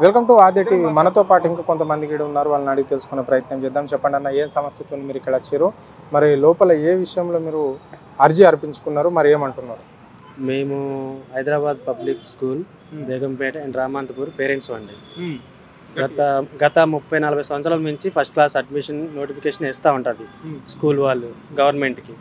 Welcome to Aadya TV. మనతో పాటు ఇంకా కొంతమంది ఇక్కడ ఉన్నారు, వాళ్ళని అడిగి తెలుసుకునే ప్రయత్నం చేద్దాం. చెప్పండి అన్న, ఏ సమస్యతో మీరు ఇక్కడ వచ్చారు, మరి లోపల ఏ విషయంలో మీరు అర్జీ అర్పించుకున్నారు, మరి ఏమంటున్నారు? మేము Hyderabad public school Begumpet and Ramanthapur parents అండి. గత 30-40 సంవత్సరాల నుంచి ఫస్ట్ క్లాస్ అడ్మిషన్ నోటిఫికేషన్ ఇస్తూ ఉంటుంది స్కూల్ వాళ్ళు గవర్నమెంట్కి.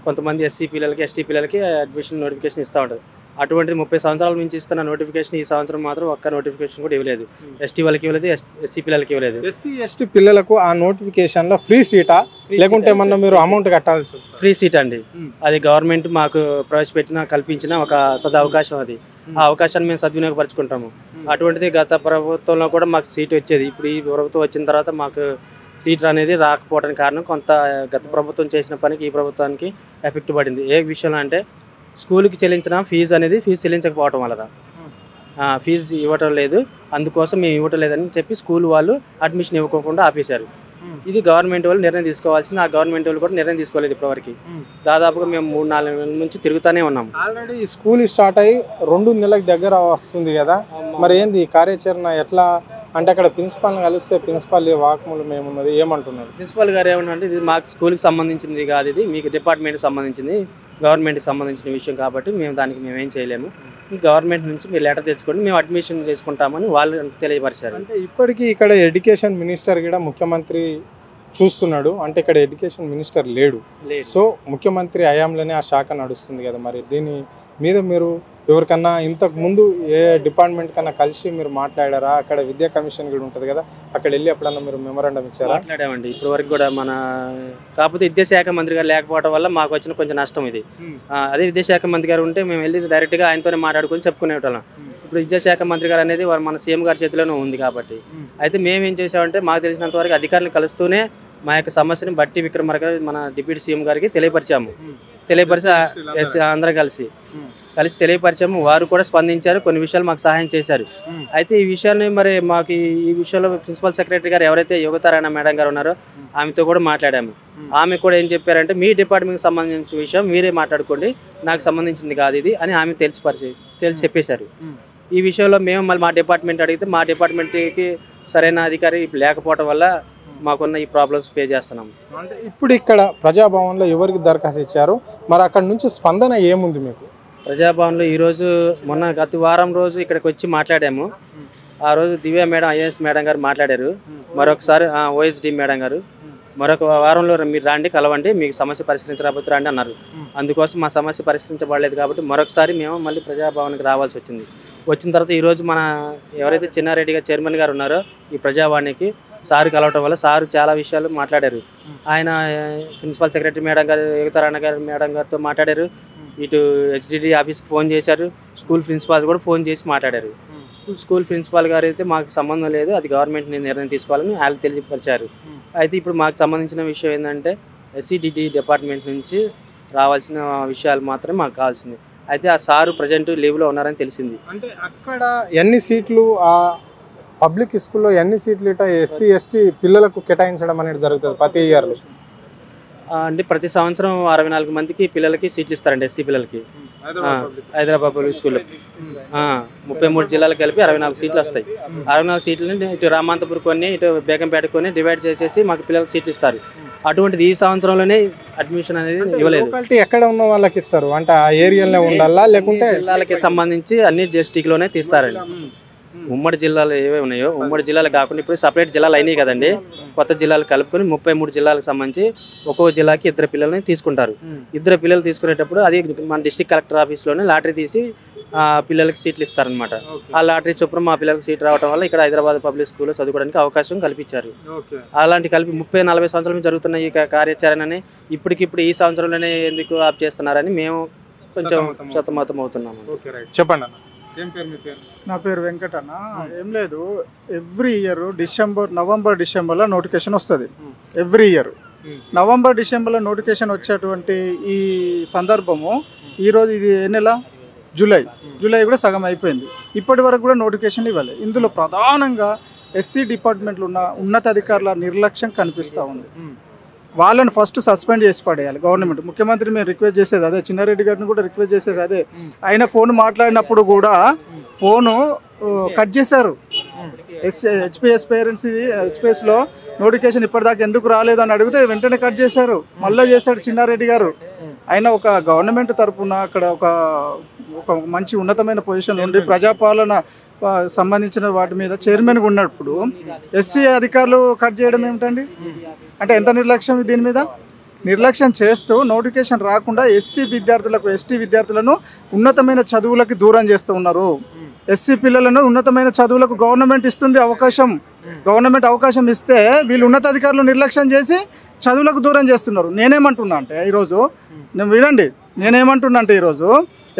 కొంతమంది ఎస్సీ పిల్లలకి ఎస్టీ పిల్లలకి అడ్మిషన్ నోటిఫికేషన్ ఇస్తూ ఉంటుంది. అటువంటిది 30 సంవత్సరాల నుంచి ఇస్తున్న నోటిఫికేషన్ ఈ సంవత్సరం మాత్రం ఒక్క నోటిఫికేషన్ కూడా ఇవ్వలేదు. ఎస్టీ వాళ్ళకి ఇవ్వలేదు, ఎస్సీ పిల్లలకి ఇవ్వలేదు. ఎస్సీ ఎస్టీ పిల్లలకు ఆ నోటిఫికేషన్లో ఫ్రీ సీటా లేకుంటే ఏమన్నా మీరు అమౌంట్ కట్టాల్సి? ఫ్రీ సీట్ అండి. అది గవర్నమెంట్ మాకు ప్రవేశపెట్టిన కల్పించిన ఒక అవకాశం. అది ఆ అవకాశాన్ని మేము సద్వినియోగపరచుకుంటాము. అటువంటిది గత ప్రభుత్వంలో కూడా మాకు సీట్ వచ్చేది. ఇప్పుడు ఈ ప్రభుత్వం వచ్చిన తర్వాత మాకు సీట్ అనేది రాకపోవడానికి కారణం కొంత గత ప్రభుత్వం చేసిన పనికి ఈ ప్రభుత్వానికి ఎఫెక్ట్ పడింది. ఏ విషయంలో అంటే స్కూల్కి చెల్లించిన ఫీజు చెల్లించకపోవటం వల్ల ఫీజు ఇవ్వటం లేదు. అందుకోసం మేము ఇవ్వటం లేదని చెప్పి స్కూల్ వాళ్ళు అడ్మిషన్ ఇవ్వకుండా ఆపేశారు. ఇది గవర్నమెంట్ వాళ్ళు నిర్ణయం తీసుకోవాల్సింది. ఆ గవర్నమెంట్ వాళ్ళు కూడా నిర్ణయం తీసుకోలేదు ఇప్పటివరకు. దాదాపుగా మేము 3-4 నెలల నుంచి తిరుగుతూనే ఉన్నాము. ఆల్రెడీ ఈ స్కూల్ స్టార్ట్ అయ్యి 2 నెలలకు దగ్గర వస్తుంది కదా, మరి ఏంది కార్యాచరణ ఎట్లా? అంటే అక్కడ ప్రిన్సిపాల్ని కలిస్తే ప్రిన్సిపాల్ వాక్మూలం ఏమున్నది, ఏమంటున్నారు? ప్రిన్సిపాల్ గారు ఏమన్నా ఇది మాకు స్కూల్కి సంబంధించింది కాదు, ఇది మీకు డిపార్ట్మెంట్కి సంబంధించింది, గవర్నమెంట్కి సంబంధించిన విషయం కాబట్టి మేమేం చేయలేము. ఈ గవర్నమెంట్ నుంచి మీరు లెటర్ తెచ్చుకోండి, మేము అడ్మిషన్ చేసుకుంటామని వాళ్ళు తెలియపరిచారు. అంటే ఇప్పటికీ ఇక్కడ ఎడ్యుకేషన్ మినిస్టర్ కూడా ముఖ్యమంత్రి చూస్తున్నాడు, అంటే ఇక్కడ ఎడ్యుకేషన్ మినిస్టర్ లేడు. సో ముఖ్యమంత్రి హయాంలోనే ఆ శాఖ నడుస్తుంది కదా, మరి దీని మీద మీరు ఎవరికన్నా ఇంతకు ముందు ఏ డిపార్ట్మెంట్ కన్నా కలిసి మీరు మాట్లాడారా? అక్కడ విద్యా కమిషన్ కూడా ఉంటుంది కదా, అక్కడ వెళ్ళి ఎప్పుడన్నా మీరు మెమోరాండం ఇచ్చారా? మాట్లాడామండి ఇప్పటి వరకు కూడా. కాకపోతే విద్యాశాఖ మంత్రి గారు లేకపోవడం వల్ల మాకు వచ్చిన కొంచెం నష్టం ఇది. అదే విద్యాశాఖ మంత్రి గారు ఉంటే మేము వెళ్ళి డైరెక్ట్గా ఆయనతోనే మాట్లాడుకొని చెప్పుకునేవాళ్ళం. ఇప్పుడు విద్యాశాఖ మంత్రి గారు అనేది మన సీఎం గారి చేతిలోనే ఉంది కాబట్టి, అయితే మేమేం చేసామంటే మాకు తెలిసినంత వరకు అధికారులను కలుస్తూనే మా యొక్క సమస్యని బట్టి విక్రమార్క మన డిప్యూటీ సీఎం గారికి తెలియపరిచి అందరం కలిసి తెలియపరిచాము. వారు కూడా స్పందించారు, కొన్ని విషయాలు మాకు సహాయం చేశారు. అయితే ఈ విషయాన్ని మరి మాకు ఈ విషయంలో ప్రిన్సిపల్ సెక్రటరీ గారు ఎవరైతే యువతారాయణ మేడం గారు ఉన్నారో ఆమెతో కూడా మాట్లాడాము. ఆమె కూడా ఏం చెప్పారంటే మీ డిపార్ట్మెంట్కి సంబంధించిన విషయం మీరే మాట్లాడుకోండి, నాకు సంబంధించింది కాదు ఇది అని ఆమె తెలిసి చెప్పేశారు. ఈ విషయంలో మేము మళ్ళీ మా డిపార్ట్మెంట్ అడిగితే మా డిపార్ట్మెంట్కి సరైన అధికారి లేకపోవడం వల్ల మాకున్న ఈ ప్రాబ్లమ్స్ పే చేస్తున్నాం. అంటే ఇప్పుడు ఇక్కడ ప్రజాభవన్లో ఎవరికి దరఖాస్తు ఇచ్చారు, మరి అక్కడ నుంచి స్పందన ఏముంది మీకు? ప్రజాభవన్లో ఈరోజు గత వారం రోజు ఇక్కడికి వచ్చి మాట్లాడాము. ఆ రోజు దివ్య మేడం, ఐఏఎస్ మేడం గారు మాట్లాడారు. మరొకసారి ఓఎస్డి మేడం గారు మరొక వారంలో మీరు రండి, కలవండి, మీకు సమస్య పరిష్కరించకపోతే రండి అన్నారు. అందుకోసం మా సమస్య పరిష్కరించబడలేదు కాబట్టి మరొకసారి మేము మళ్ళీ ప్రజాభవన్కి రావాల్సి వచ్చింది. వచ్చిన తర్వాత ఈరోజు మన ఎవరైతే చిన్నారెడ్డి గారు చైర్మన్ గారు ఉన్నారో ఈ ప్రజావాణికి సార్ కలవటం వల్ల సార్ చాలా విషయాలు మాట్లాడారు. ఆయన ప్రిన్సిపల్ సెక్రటరీ మేడం గారు, యువతారాయణ గారు మేడం గారితో మాట్లాడారు. ఇటు హెచ్డిడి ఆఫీస్కి ఫోన్ చేశారు. స్కూల్ ప్రిన్సిపాల్ కూడా ఫోన్ చేసి మాట్లాడారు. స్కూల్ ప్రిన్సిపాల్ గారు అయితే మాకు సంబంధం లేదు, అది గవర్నమెంట్ నిర్ణయం తీసుకోవాలని వాళ్ళు తెలియపరిచారు. అయితే ఇప్పుడు మాకు సంబంధించిన విషయం ఏంటంటే ఎస్సీడిడి డిపార్ట్మెంట్ నుంచి రావాల్సిన విషయాలు మాత్రమే మాకు కావాల్సింది. అయితే ఆ సారు ప్రజెంట్ లీవ్లో ఉన్నారని తెలిసింది. అంటే అక్కడ ఎన్ని సీట్లు, ఆ పబ్లిక్ స్కూల్లో ఎన్ని సీట్లు ఇట ఎస్సీ ఎస్టీ పిల్లలకు కేటాయించడం అనేది జరుగుతుంది ప్రతి ఇయర్లో? అంటే ప్రతి సంవత్సరం 64 మందికి పిల్లలకి సీట్లు ఇస్తారండి, ఎస్సీ పిల్లలకి. హైదరాబాద్ పబ్లిక్ స్కూల్లో 33 జిల్లాలు కలిపి 64 సీట్లు వస్తాయి. 64 సీట్లని ఇటు రామాంతపూర్ కొన్ని, ఇటు బేగంపేట కొన్ని డివైడ్ చేసేసి మాకు పిల్లలకి సీట్లు ఇస్తారు. అటువంటిది ఈ సంవత్సరంలోనే అడ్మిషన్ అనేది ఇవ్వలేదు. ఎక్కడ ఉన్న వాళ్ళకి ఇస్తారు అంటే ఆ ఏరియాలో ఉండాలా లేకుంటే జిల్లాలకి సంబంధించి అన్ని డిస్టిక్లోనే తీస్తారండి. ఉమ్మడి జిల్లాలు ఏవే ఉన్నాయో ఉమ్మడి జిల్లాలు కాకుండా ఇప్పుడు సపరేట్ జిల్లాలు అయినాయి కదండి, కొత్త జిల్లాలు కలుపుకొని 33 జిల్లాలకు సంబంధించి ఒక్కో జిల్లాకి 2 పిల్లల్ని తీసుకుంటారు. 2 పిల్లలు తీసుకునేటప్పుడు అది మన డిస్ట్రిక్ట్ కలెక్టర్ ఆఫీస్లోనే లాటరీ తీసి పిల్లలకి సీట్లు ఇస్తారనమాట. ఆ లాటరీ చొప్పున మా పిల్లలకి సీట్ రావడం వల్ల ఇక్కడ హైదరాబాద్ పబ్లిక్ స్కూల్లో చదువుకోవడానికి అవకాశం కల్పించారు. అలాంటి కలిపి 30-40 సంవత్సరాల జరుగుతున్న ఈ కార్యాచరణని ఇప్పటికిప్పుడు ఈ సంవత్సరంలోనే ఎందుకు ఆప్ చేస్తున్నారని మేము కొంచెం సతమతం అవుతున్నాము. చెప్పండి అన్న. నా పేరు వెంకట అన్న. ఏం లేదు, ఎవ్రీ ఇయర్ నవంబర్ డిసెంబర్లో నోటిఫికేషన్ వస్తుంది. ఎవ్రీ ఇయర్ నవంబర్ డిసెంబర్లో నోటిఫికేషన్ వచ్చేటువంటి ఈ సందర్భము ఈరోజు ఇది ఏ నెల? జూలై కూడా సగం అయిపోయింది. ఇప్పటి వరకు కూడా నోటిఫికేషన్ ఇవ్వాలి. ఇందులో ప్రధానంగా ఎస్సీ డిపార్ట్మెంట్లో ఉన్న ఉన్నతాధికారుల నిర్లక్ష్యం కనిపిస్తూ ఉంది. వాళ్ళని ఫస్ట్ సస్పెండ్ చేసి పడేయాలి గవర్నమెంట్. ముఖ్యమంత్రి మేము రిక్వెస్ట్ చేసేది అదే, చిన్నారెడ్డి గారిని కూడా రిక్వెస్ట్ చేసేది అదే. ఆయన ఫోన్ మాట్లాడినప్పుడు కూడా ఫోను కట్ చేశారు. హెచ్పిఎస్ పేరెంట్స్ హెచ్పిఎస్లో నోటిఫికేషన్ ఇప్పటిదాకా ఎందుకు రాలేదు అని అడిగితే వెంటనే కట్ చేశారు. మళ్ళీ చేశాడు చిన్నారెడ్డి గారు. ఆయన ఒక గవర్నమెంట్ తరఫున అక్కడ ఒక మంచి ఉన్నతమైన పొజిషన్ ఉండి ప్రజాపాలన సంబంధించిన వాటి మీద చైర్మన్గా ఉన్నప్పుడు ఎస్సీ అధికారులు కట్ చేయడం ఏమిటండి? అంటే ఎంత నిర్లక్ష్యం దీని మీద? నిర్లక్ష్యం చేస్తూ నోటిఫికేషన్ రాకుండా ఎస్సీ విద్యార్థులకు ఎస్టీ విద్యార్థులను ఉన్నతమైన చదువులకు దూరం చేస్తూ ఉన్నారు. ఎస్సీ పిల్లలను ఉన్నతమైన చదువులకు గవర్నమెంట్ ఇస్తుంది అవకాశం. గవర్నమెంట్ అవకాశం ఇస్తే వీళ్ళు ఉన్నతాధికారులు నిర్లక్ష్యం చేసి చదువులకు దూరం చేస్తున్నారు. నేనేమంటున్నా అంటే ఈరోజు వినండి, నేనేమంటున్నా అంటే ఈరోజు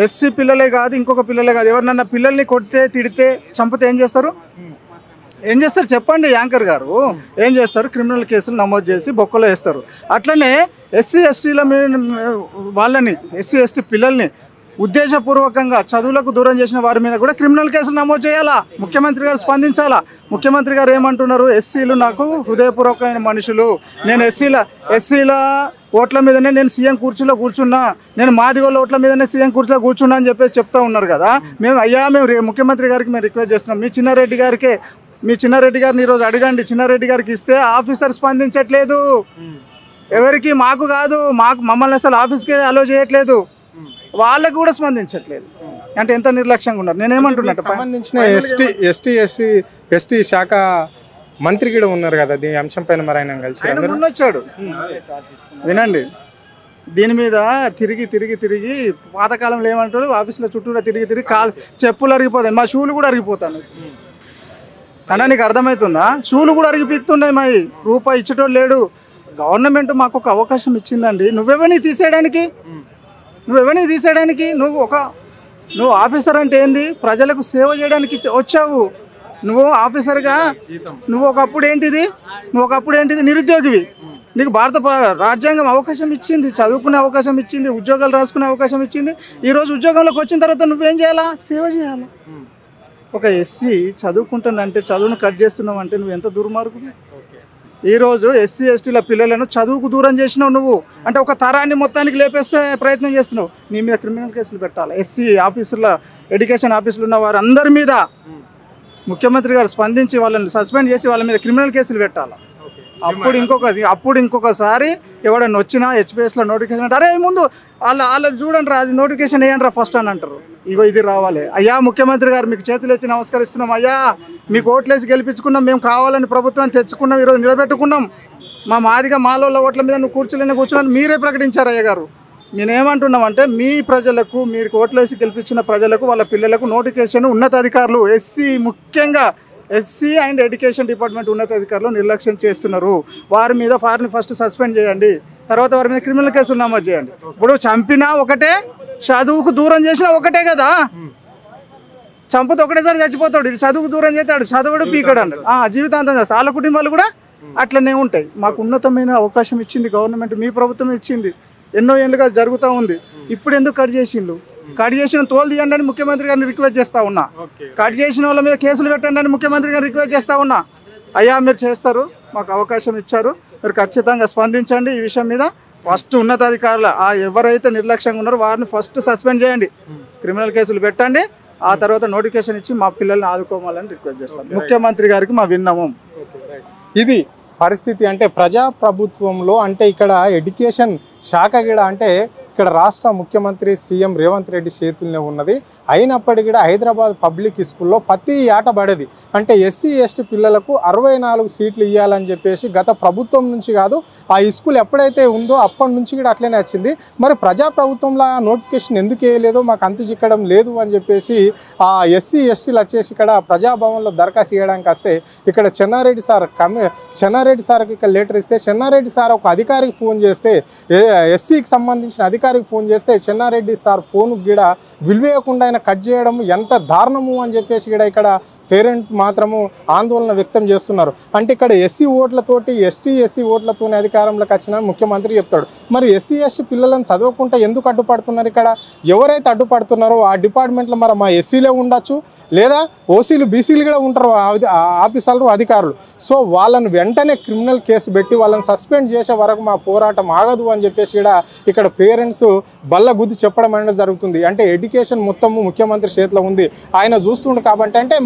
ఎస్సీ పిల్లలే కాదు, ఇంకొక పిల్లలే కాదు, ఎవరినన్నా పిల్లల్ని కొడితే తిడితే చంపితే ఏం చేస్తారు? చెప్పండి యాంకర్ గారు. ఏం చేస్తారు? క్రిమినల్ కేసులు నమోదు చేసి బొక్కలో వేస్తారు. అట్లనే ఎస్సీ ఎస్టీల వాళ్ళని ఎస్సీ ఎస్టీ పిల్లల్ని ఉద్దేశపూర్వకంగా చదువులకు దూరం చేసిన వారి మీద కూడా క్రిమినల్ కేసులు నమోదు చేయాలా? ముఖ్యమంత్రి గారు స్పందించాలా? ముఖ్యమంత్రి గారు ఏమంటున్నారు? ఎస్సీలు నాకు హృదయపూర్వకమైన మనుషులు, నేను ఎస్సీల ఓట్ల మీదనే నేను సీఎం కుర్చీలో కూర్చున్నా, నేను మాదిగోళ్ళ ఓట్ల మీదనే సీఎం కుర్చీలో కూర్చున్నా అని చెప్పేసి చెప్తా ఉన్నారు కదా. మేము ముఖ్యమంత్రి గారికి మేము రిక్వెస్ట్ చేస్తున్నాం, మీ చిన్నారెడ్డి గారిని ఈరోజు అడగండి. చిన్నారెడ్డి గారికి ఇస్తే ఆఫీసర్ స్పందించట్లేదు. ఎవరికి? మాకు కాదు, మమ్మల్ని అసలు ఆఫీస్కి అలో చేయట్లేదు. వాళ్ళకు కూడా స్పందించట్లేదు. అంటే ఎంత నిర్లక్ష్యంగా ఉన్నారు. నేనేమంటున్నట్టు సంబంధించిన ఎస్టీ శాఖ మంత్రి కూడా ఉన్నారు కదా దీని అంశం పైన, మరి ఆయన కలిసి వచ్చాడు. వినండి, దీని మీద తిరిగి పాతకాలంలో ఏమంటాడు, ఆఫీసులో చుట్టూ తిరిగి చెప్పులు అరిగిపోతాయి, మా షూలు కూడా అరిగిపోతాను అన్నా. నీకు అర్థమవుతుందా? షూలు కూడా అరిగిపోతున్నాయి. మా రూపాయి ఇచ్చేటోడు లేడు. గవర్నమెంట్ మాకు ఒక అవకాశం ఇచ్చిందండి. నువ్వెవరిని తీసేయడానికి? నువ్వు ఆఫీసర్ అంటే ఏంది? ప్రజలకు సేవ చేయడానికి వచ్చావు. నువ్వు ఆఫీసర్గా నువ్వు ఒకప్పుడు ఏంటిది? నిరుద్యోగివి. నీకు భారత రాజ్యాంగం అవకాశం ఇచ్చింది, చదువుకునే అవకాశం ఇచ్చింది, ఉద్యోగాలు రాసుకునే అవకాశం ఇచ్చింది. ఈరోజు ఉద్యోగంలోకి వచ్చిన తర్వాత నువ్వేం చేయాలా? సేవ చేయాలా? ఒక ఎస్సీ చదువుకుంటానంటే చదువును కట్ చేస్తున్నావు అంటే నువ్వు ఎంత దుర్మార్గుడు. ఈరోజు ఎస్సీ ఎస్టీల పిల్లలను చదువుకు దూరం చేసినావు నువ్వు. అంటే ఒక తరాన్ని మొత్తానికి లేపేస్తే ప్రయత్నం చేస్తున్నావు. నీ మీద క్రిమినల్ కేసులు పెట్టాలి. ఎస్సీ ఆఫీసుల ఎడ్యుకేషన్ ఆఫీసులు ఉన్న వారు అందరి మీద ముఖ్యమంత్రి గారు స్పందించి వాళ్ళని సస్పెండ్ చేసి వాళ్ళ మీద క్రిమినల్ కేసులు పెట్టాలి. అప్పుడు ఇంకొకసారి ఎవడన్నా వచ్చినా హెచ్పిఎస్లో నోటిఫికేషన్ అంటే, అరే ముందు వాళ్ళది చూడండి రా, అది నోటిఫికేషన్ వేయండి రా ఫస్ట్ అని అంటారు. ఇది రావాలి. అయ్యా ముఖ్యమంత్రి గారు మీకు చేతులు ఎత్తి నమస్కరిస్తున్నాం. అయ్యా మీకు ఓట్లేసి గెలిపించుకున్నాం, మేము కావాలని ప్రభుత్వాన్ని తెచ్చుకున్నాం, ఈరోజు నిలబెట్టుకున్నాం. మాలోళ్ళ ఓట్ల మీద నువ్వు కూర్చున్నాను మీరే ప్రకటించారు అయ్య గారు. నేనేమంటున్నామంటే మీ ప్రజలకు, మీరు ఓట్లేసి గెలిపించిన ప్రజలకు, వాళ్ళ పిల్లలకు నోటిఫికేషన్ ఉన్నతాధికారులు ముఖ్యంగా ఎస్సీ అండ్ ఎడ్యుకేషన్ డిపార్ట్మెంట్ ఉన్నతాధికారులు నిర్లక్ష్యం చేస్తున్నారు. వారిని ఫస్ట్ సస్పెండ్ చేయండి, తర్వాత వారి మీద క్రిమినల్ కేసులు నమోదు చేయండి. ఇప్పుడు చంపినా ఒకటే, చదువుకు దూరం చేసినా ఒకటే కదా. చంపితే ఒకటేసారి చచ్చిపోతాడు, ఇది చదువుకు దూరం చేస్తాడు, చదువుడు పీకడు అన్నాడు. జీవితాంతం చేస్తాడు. వాళ్ళ కుటుంబాలు కూడా అట్లనే ఉంటాయి. మాకు ఉన్నతమైన అవకాశం ఇచ్చింది గవర్నమెంట్, మీ ప్రభుత్వం ఇచ్చింది, ఎన్నో ఏళ్ళుగా జరుగుతూ ఉంది. ఇప్పుడు ఎందుకు కట్ చేసిండు? కట్ చేసిన తోలు తీయండి అని ముఖ్యమంత్రి గారిని రిక్వెస్ట్ చేస్తా ఉన్నా. కట్ చేసిన వాళ్ళ మీద కేసులు పెట్టండి అని ముఖ్యమంత్రి గారిని రిక్వెస్ట్ చేస్తా ఉన్నా. అయ్యా మీరు చేస్తారు, మాకు అవకాశం ఇచ్చారు, మీరు ఖచ్చితంగా స్పందించండి ఈ విషయం మీద. ఫస్ట్ ఉన్నతాధికారుల ఎవరైతే నిర్లక్ష్యంగా ఉన్నారో వారిని ఫస్ట్ సస్పెండ్ చేయండి, క్రిమినల్ కేసులు పెట్టండి, ఆ తర్వాత నోటిఫికేషన్ ఇచ్చి మా పిల్లల్ని ఆదుకోవాలని రిక్వెస్ట్ చేస్తాం. ముఖ్యమంత్రి గారికి మా విన్నమం ఇది పరిస్థితి. అంటే ప్రజాప్రభుత్వంలో అంటే ఇక్కడ ఎడ్యుకేషన్ శాఖ కూడా అంటే ఇక్కడ రాష్ట్ర ముఖ్యమంత్రి సీఎం రేవంత్ రెడ్డి చేతుల్లోనే ఉన్నది. అయినప్పటికీ కూడా హైదరాబాద్ పబ్లిక్ స్కూల్లో ప్రతి ఆట పడేది. అంటే ఎస్సీ ఎస్టీ పిల్లలకు 64 సీట్లు ఇవ్వాలని చెప్పేసి గత ప్రభుత్వం నుంచి కాదు, ఆ స్కూల్ ఎప్పుడైతే ఉందో అప్పటి నుంచి కూడా అట్లనే వచ్చింది. మరి ప్రజాప్రభుత్వంలో నోటిఫికేషన్ ఎందుకు వేయలేదో మాకు అంతు చిక్కడం లేదు అని చెప్పేసి ఆ ఎస్సీ ఎస్టీలు వచ్చేసి ఇక్కడ ప్రజాభవన్లో దరఖాస్తు చేయడానికి వస్తే ఇక్కడ చెన్నారెడ్డి సార్కి ఇక్కడ లెటర్ ఇస్తే చెన్నారెడ్డి సార్ ఒక అధికారికి ఫోన్ చేస్తే, ఎస్సీకి సంబంధించిన అధికారికి ఫోన్ చేస్తే చెన్నారెడ్డి సార్ ఫోన్ కూడా విలువేయకుండా ఆయన కట్ చేయడం ఎంత దారుణము అని చెప్పేసి కూడా ఇక్కడ పేరెంట్ మాత్రము ఆందోళన వ్యక్తం చేస్తున్నారు. అంటే ఇక్కడ ఎస్సీ ఓట్లతోటి ఎస్సీ ఓట్లతోనే అధికారంలోకి వచ్చిన ముఖ్యమంత్రి చెప్తాడు. మరి ఎస్సీ ఎస్టీ పిల్లలను చదవకుండా ఎందుకు అడ్డుపడుతున్నారు? ఇక్కడ ఎవరైతే అడ్డుపడుతున్నారో ఆ డిపార్ట్మెంట్లో మరి మా ఎస్సీలే ఉండొచ్చు, లేదా ఓసీలు బీసీలు కూడా ఉంటారు ఆఫీసర్లు అధికారులు. సో వాళ్ళని వెంటనే క్రిమినల్ కేసు పెట్టి వాళ్ళని సస్పెండ్ చేసే వరకు మా పోరాటం ఆగదు అని చెప్పేసి కూడా ఇక్కడ పేరెంట్స్ బల్ల గుద్ది చెప్పడం అనేది జరుగుతుంది. అంటే ఎడ్యుకేషన్ మొత్తము ముఖ్యమంత్రి చేతిలో ఉంది, ఆయన చూస్తుండే కాబట్టి. అంటే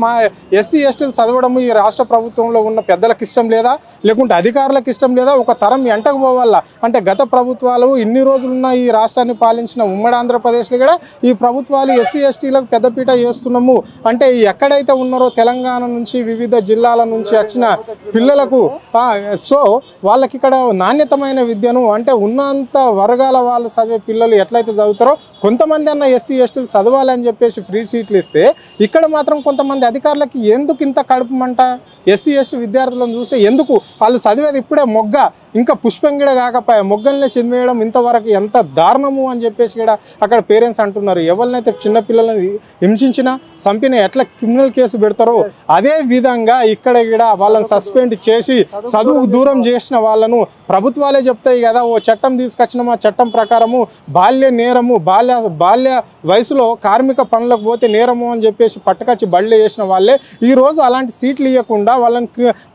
ఎస్సీ ఎస్టీలు చదవడం ఈ రాష్ట్ర ప్రభుత్వంలో ఉన్న పెద్దలకు ఇష్టం లేదా, లేకుంటే అధికారులకు ఇష్టం లేదా, ఒక తరం ఎంటకు పోవాలా అంటే గత ప్రభుత్వాలు ఇన్ని రోజులున్న ఈ రాష్ట్రాన్ని పాలించిన ఉమ్మడి ఆంధ్రప్రదేశ్లో కూడా ఈ ప్రభుత్వాలు ఎస్సీ ఎస్టీలకు పెద్దపీట వేస్తున్నాము అంటే ఎక్కడైతే ఉన్నారో తెలంగాణ నుంచి వివిధ జిల్లాల నుంచి వచ్చిన పిల్లలకు సో వాళ్ళకి ఇక్కడ నాణ్యతమైన విద్యను అంటే ఉన్నంత వర్గాల వాళ్ళు చదివే పిల్లలు ఎట్లయితే చదువుతారో కొంతమంది అన్న ఎస్సీ ఎస్టీలు చదవాలని చెప్పేసి ఫ్రీ సీట్లు ఇస్తే ఇక్కడ మాత్రం కొంతమంది అధికారులకి ఎందుకు ఇంత కడుపుమంట? ఎస్సీ ఎస్టీ విద్యార్థులను చూస్తే ఎందుకు వాళ్ళు చదివేది ఇప్పుడే మొగ్గ ఇంకా పుష్పంగిడ కాకపోయా మొగ్గల్ని చదివేయడం ఇంతవరకు ఎంత దారుణము అని చెప్పేసి కూడా అక్కడ పేరెంట్స్ అంటున్నారు. ఎవరినైతే చిన్నపిల్లలని హింసించినా చంపినా ఎట్లా క్రిమినల్ కేసు పెడతారో అదే విధంగా ఇక్కడ కూడా వాళ్ళని సస్పెండ్ చేసి చదువుకు దూరం చేసిన వాళ్ళను ప్రభుత్వాలే చెప్తాయి కదా, ఓ చట్టం తీసుకొచ్చినాము ఆ చట్టం ప్రకారము బాల్య నేరము బాల్య వయసులో కార్మిక పనులకు పోతే నేరము అని చెప్పేసి పట్టుకొచ్చి బళ్ళే చేసిన వాళ్ళే ఈరోజు అలాంటి సీట్లు ఇవ్వకుండా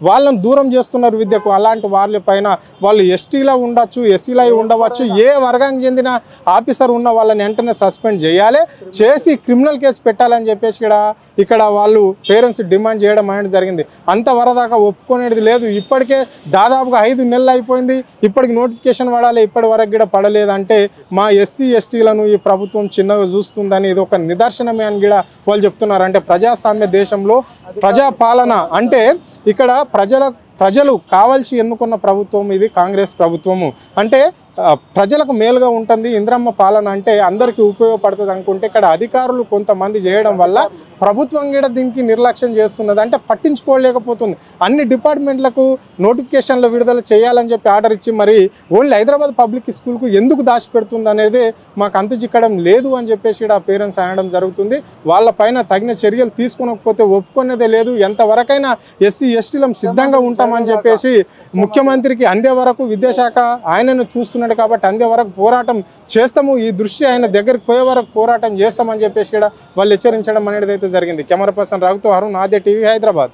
వాళ్ళని దూరం చేస్తున్నారు విద్యకు. అలాంటి వాళ్ళ పైన వాళ్ళు ఎస్టీలో ఉండొచ్చు, ఎస్సీలో ఉండవచ్చు, ఏ వర్గానికి చెందిన ఆఫీసర్ ఉన్న వాళ్ళని వెంటనే సస్పెండ్ చేయాలి, చేసి క్రిమినల్ కేసు పెట్టాలని చెప్పేసి ఇక్కడ వాళ్ళు పేరెంట్స్ డిమాండ్ చేయడం అనేది జరిగింది. అంతవరదాకా ఒప్పుకునేది లేదు. ఇప్పటికే దాదాపుగా 5 నెలలు అయిపోయింది, ఇప్పటికి నోటిఫికేషన్ పడాలి, ఇప్పటి వరకు కూడా పడలేదంటే మా ఎస్సీ ఎస్టీలను ఈ ప్రభుత్వం చిన్నగా చూస్తుందని ఇది ఒక నిదర్శనమే అని కూడా వాళ్ళు చెప్తున్నారు. అంటే ప్రజాస్వామ్య దేశంలో ప్రజాపాలన అంటే ఇక్కడ ప్రజలు కావాల్సి ఎన్నుకున్న ప్రభుత్వం ఇది కాంగ్రెస్ ప్రభుత్వము. అంటే ప్రజలకు మేలుగా ఉంటుంది ఇంద్రమ్మ పాలన అంటే అందరికీ ఉపయోగపడుతుంది అనుకుంటే ఇక్కడ అధికారులు కొంతమంది చేయడం వల్ల ప్రభుత్వం కూడా దీనికి నిర్లక్ష్యం చేస్తున్నది. అంటే పట్టించుకోలేకపోతుంది. అన్ని డిపార్ట్మెంట్లకు నోటిఫికేషన్లు విడుదల చేయాలని చెప్పి ఆర్డర్ ఇచ్చి మరి ఓన్లీ హైదరాబాద్ పబ్లిక్ స్కూల్కు ఎందుకు దాచిపెడుతుంది అనేది మాకు అంతు చిక్కడం లేదు అని చెప్పేసి ఇక్కడ పేరెంట్స్ అనడం జరుగుతుంది. వాళ్ళపైన తగిన చర్యలు తీసుకునకపోతే ఒప్పుకునేదే లేదు. ఎంతవరకైనా ఎస్సీ ఎస్టీలం సిద్ధంగా ఉంటామని చెప్పేసి ముఖ్యమంత్రికి అందే వరకు విద్యాశాఖ ఆయనను చూస్తున్న కాబట్టి అందే వరకు పోరాటం చేస్తాము, ఈ దృష్టి ఆయన దగ్గరికి పోయే వరకు పోరాటం చేస్తామని చెప్పేసి కూడా వాళ్ళు హెచ్చరించడం అనేది అయితే జరిగింది. కెమెరా పర్సన్ రఘుతో అరుణ్, ఆద్య టీవీ, హైదరాబాద్.